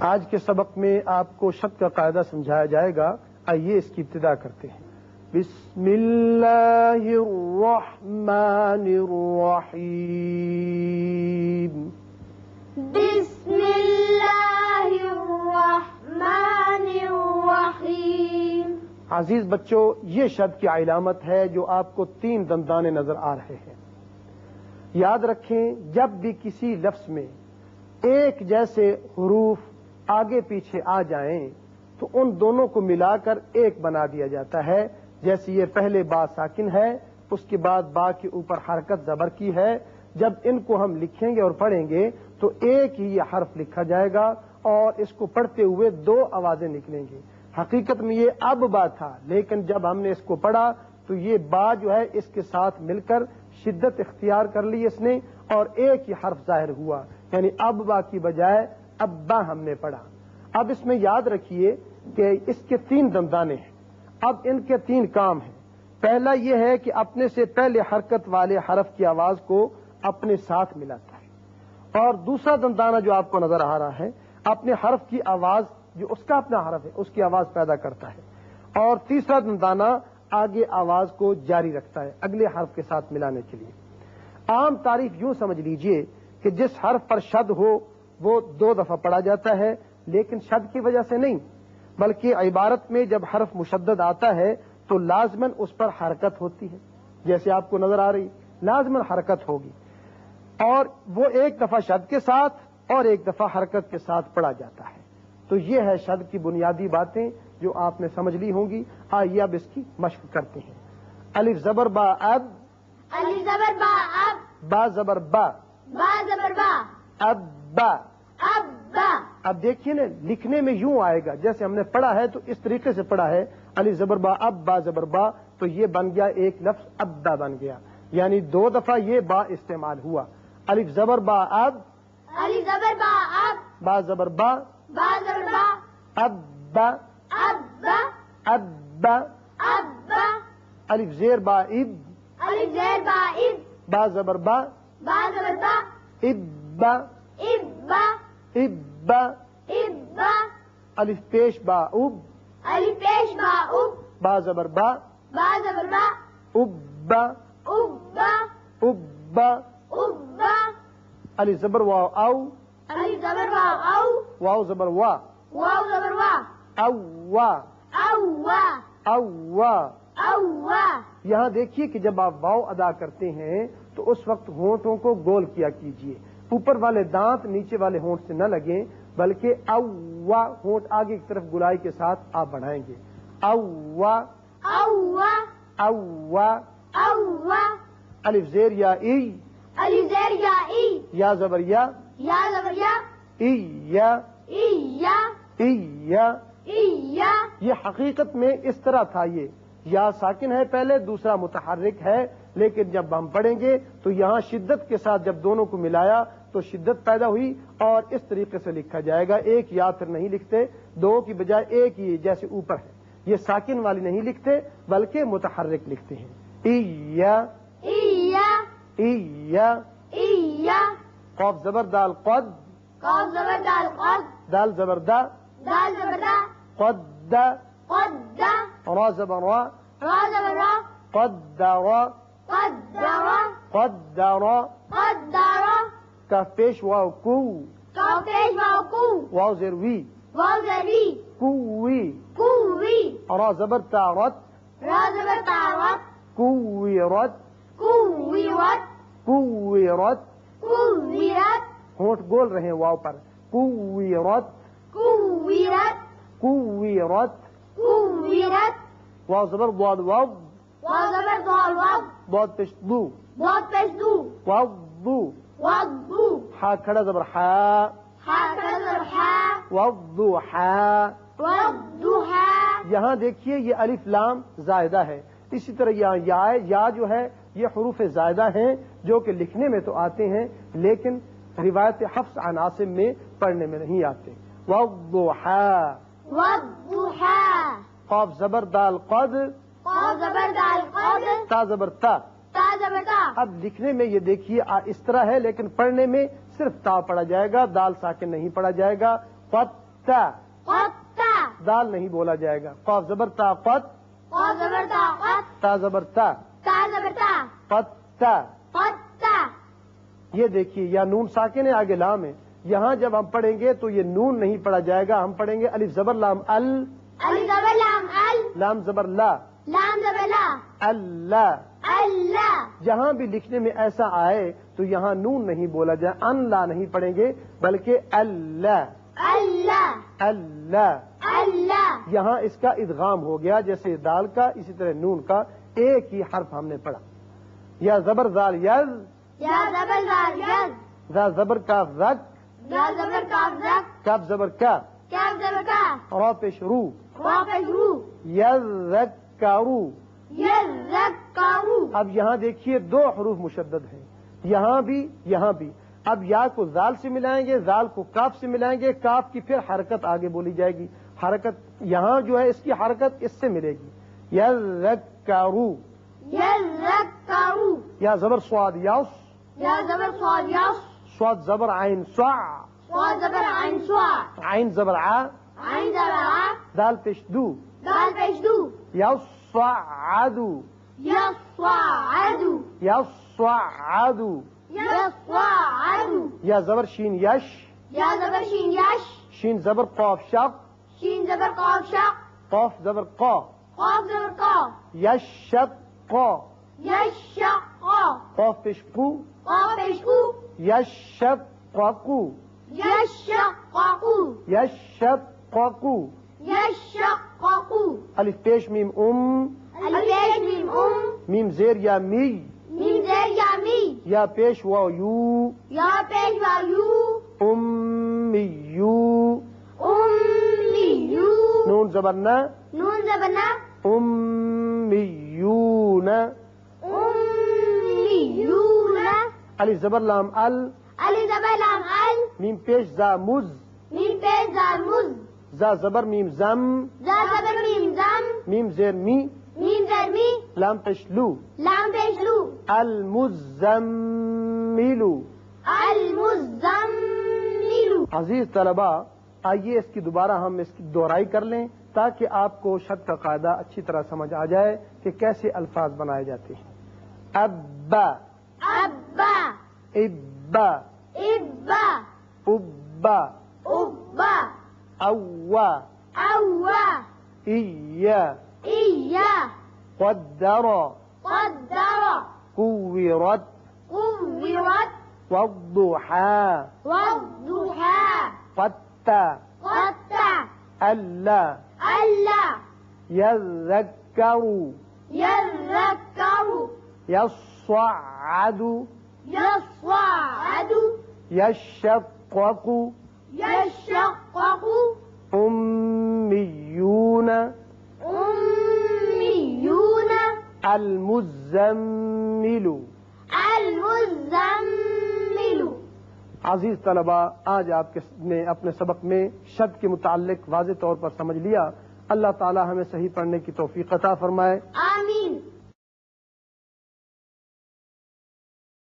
آج کے سبق میں آپ کو شد کا قاعدہ سمجھایا جائے گا. آئیے اس کی ابتدا کرتے ہیں. بسم اللہ الرحمن الرحیم. بسم اللہ الرحمن الرحیم. عزیز بچوں، یہ شد کی علامت ہے جو آپ کو 3 دندانے نظر آ رہے ہیں. یاد رکھیں، جب بھی کسی لفظ میں ایک جیسے حروف آگے پیچھے آ جائیں تو ان دونوں کو ملا کر ایک بنا دیا جاتا ہے. جیسے یہ پہلے با ساکن ہے، اس کے بعد با کے اوپر حرکت زبر کی ہے. جب ان کو ہم لکھیں گے اور پڑھیں گے تو ایک ہی یہ حرف لکھا جائے گا اور اس کو پڑھتے ہوئے 2 آوازیں نکلیں گی. حقیقت میں یہ اب با تھا، لیکن جب ہم نے اس کو پڑھا تو یہ با جو ہے اس کے ساتھ مل کر شدت اختیار کر لی اس نے اور ایک ہی حرف ظاہر ہوا، یعنی اب با کی بجائے ابا ہم نے پڑھا. اب اس میں یاد رکھیے کہ اس کے 3 دندانے ہیں. اب ان کے 3 کام ہیں. پہلا یہ ہے کہ اپنے سے پہلے حرکت والے حرف کی آواز کو اپنے ساتھ ملاتا ہے، اور دوسرا دندانہ جو آپ کو نظر آ رہا ہے اپنے حرف کی آواز، جو اس کا اپنا حرف ہے اس کی آواز پیدا کرتا ہے، اور تیسرا دندانہ آگے آواز کو جاری رکھتا ہے اگلے حرف کے ساتھ ملانے کے لیے. عام تعریف یوں سمجھ لیجئے کہ جس حرف پر شد ہو وہ 2 دفعہ پڑھا جاتا ہے، لیکن شد کی وجہ سے نہیں، بلکہ عبارت میں جب حرف مشدد آتا ہے تو لازماً اس پر حرکت ہوتی ہے. جیسے آپ کو نظر آ رہی، لازماً حرکت ہوگی، اور وہ 1 دفعہ شد کے ساتھ اور 1 دفعہ حرکت کے ساتھ پڑھا جاتا ہے. تو یہ ہے شد کی بنیادی باتیں جو آپ نے سمجھ لی ہوں گی. آئیے اب اس کی مشق کرتے ہیں. الف زبر با اب، الف زبر با اب، با زبر با، با زبر با، اب با. اب با. اب دیکھیے نا، لکھنے میں یوں آئے گا جیسے ہم نے پڑھا ہے تو اس طریقے سے پڑھا ہے. الف زبر با اب، با زبر با، تو یہ بن گیا ایک لفظ ابا بن گیا، یعنی 2 دفعہ یہ با استعمال ہوا. الف زبر با اب، الف زبر با اب، با زبر با، با زبر با، ابا، ابا، ابا. ابا. الف زیر با اب، الف زیر با اب، با زبر با، با زبر با، ابا، ابا، ابا. ابا. الف پیش با اب، الف پیش با اب، با زبر با، با زبر با، ابا، ابا، ابا. ابا. الف زبر واو او، الف زبر با او، واو زبر وا، واو زبر وا، او وا، او وا، او وا. او وا. یہاں دیکھیے کہ جب آپ واو ادا کرتے ہیں تو اس وقت ہونٹوں کو گول کیا کیجئے. اوپر والے دانت نیچے والے ہونٹ سے نہ لگیں، بلکہ او وا ہونٹ آگے کی طرف گلائی کے ساتھ آپ بڑھائیں گے. او وا، او وا، او وا. او وا. الف زیر یا ای، الف زیر یا ای، یا زبر یا، یا زبر یا، ای یا، ای یا، ای یا. ای یا. یہ حقیقت میں اس طرح تھا. یہ یا ساکن ہے پہلے، دوسرا متحرک ہے، لیکن جب ہم پڑھیں گے تو یہاں شدت کے ساتھ جب دونوں کو ملایا تو شدت پیدا ہوئی اور اس طریقے سے لکھا جائے گا. ایک یا پھر نہیں لکھتے، 2 کی بجائے ایک ہی جیسے اوپر ہے. یہ ساکن والی نہیں لکھتے بلکہ متحرک لکھتے ہیں. ای یا، ای یا، ای یا. ای یا. قاف زبر دال قد، قاف زبر دال قد، دال زبر دا، دال زبر دا، قد دا. قد دا، را زبر را، را زبر را، قد دا را، قد دا را، قد دا را. قد دا را. کاف پیش واو کو، کاف پیش واو کو، واو زیر وی، واو زیر وی، کوی. کوی. را زبر تا رت، را زبر تا رت، کوی رت، کوی رت، کوی رت. کوی رت، ہونٹ گول رہے ہیں واو پر. کوی رت، کوی رت، کوی رت. کوی رت. واو زبر ضاد واو، واو زبر ضاد واو، ضاد پیش دو، ضاد پیش دو، واو دو. وضو. حا کھڑا زبر حا، حا کھڑا زبر حا، وضو حا. والضحى. یہاں دیکھیے یہ الف لام زائدہ ہے. اسی طرح یہاں یا جو ہے یہ حروف زائدہ ہیں جو کہ لکھنے میں تو آتے ہیں لیکن روایت حفص عن عاصم میں پڑھنے میں نہیں آتے. والضحى، والضحى. قاف زبر دال قد، قاف زبر دال قد، تا زبر تا. تا زبر تا. اب لکھنے میں یہ دیکھیے اس طرح ہے لیکن پڑھنے میں صرف تا پڑھا جائے گا، دال ساکن نہیں پڑھا جائے گا. قد تا قطة دال نہیں بولا جائے گا. قاف زبر تا قط, قاف زبر تا قط تا زبر تا تا زبر تا قطا. قطة. یہ دیکھیے یا نون ساکن ہے آگے لام ہے. یہاں جب ہم پڑھیں گے تو یہ نون نہیں پڑھا جائے گا, ہم پڑھیں گے الف زبر لام ال, الف زبر لام ال لام زبر لا, لام زبر لا اللہ. اللہ. جہاں بھی لکھنے میں ایسا آئے تو یہاں نون نہیں بولا جائے, ان لا نہیں پڑھیں گے بلکہ اللہ اللہ اللہ. اللہ. یہاں اس کا ادغام ہو گیا جیسے دال کا, اسی طرح نون کا ایک ہی حرف ہم نے پڑھا. یا زبر زال یز, یا زبر زال یز, ذا زبر کاف زک, یا زبر کاف زک, کاف زبر کا, کاف زبر کا, را پیش رو, را پیش رو, یذکرو. یذکرو. اب یہاں دیکھیے دو حروف مشدد ہیں, یہاں بھی. اب یا کو زال سے ملائیں گے, زال کو کاف سے ملائیں گے, کاف کی پھر حرکت آگے بولی جائے گی. حرکت یہاں جو ہے اس کی حرکت اس سے ملے گی. یذکرو. یذکرو. یا زبر سواد یس, یا زبر صاد یس, سواد زبر عین صع, صاد زبر عین صا, عین زبر ع, عین زبر ع, دال پیش دو, دال پیش دو, یصعدو, یصعدو, یصعدو. یصعدو. یا زبر شین یش, یا زبر شین یش, شین زبر قاف شق, شین زبر قاف شق, قاف زبر قا, قاف زبر قا, یشق قا, یشق, قاف پیش قو, قاف پیش قو, یشق قو, یشققو, یشق. یشققو. الف پیش میم الف پیش میم میم زیر یا می, میم زیر یا می, یا پیش واو یو, یا پیش واو یو, امیو, امیو, نون زبر نا, نون زبر نا, امیون. امیون. الف زبر لام ال, الف زبر لام ال, میم پیش زا مز, میم پیش زا مز, زا زبر میم زم, زا زبر میم زم, میم زیر می, میم زر می, لام پیش لو, لام پیش لو, المزملو. المزمل. عزیز طلباء, آئیے اس کی دوبارہ ہم اس کی دہرائی کر لیں تاکہ آپ کو شد کا قاعدہ اچھی طرح سمجھ آ جائے کہ کیسے الفاظ بنائے جاتے ہیں. ابا, ابا, ابا, ابا, ابا, ابا, اوا, اوا, ایا, ایا, قدر, قدر, كورت, قورت, والضحى, والضحى, قتا, قطع, ألا, ألا, يذكر, يذكر, يصعد, يصعد, يشقق, يشقق, أميون, أميون, المزمل. المزمل. عزیز طلباء, آج آپ نے اپنے سبق میں شد کے متعلق واضح طور پر سمجھ لیا. اللہ تعالی ہمیں صحیح پڑھنے کی توفیق عطا فرمائے. آمین.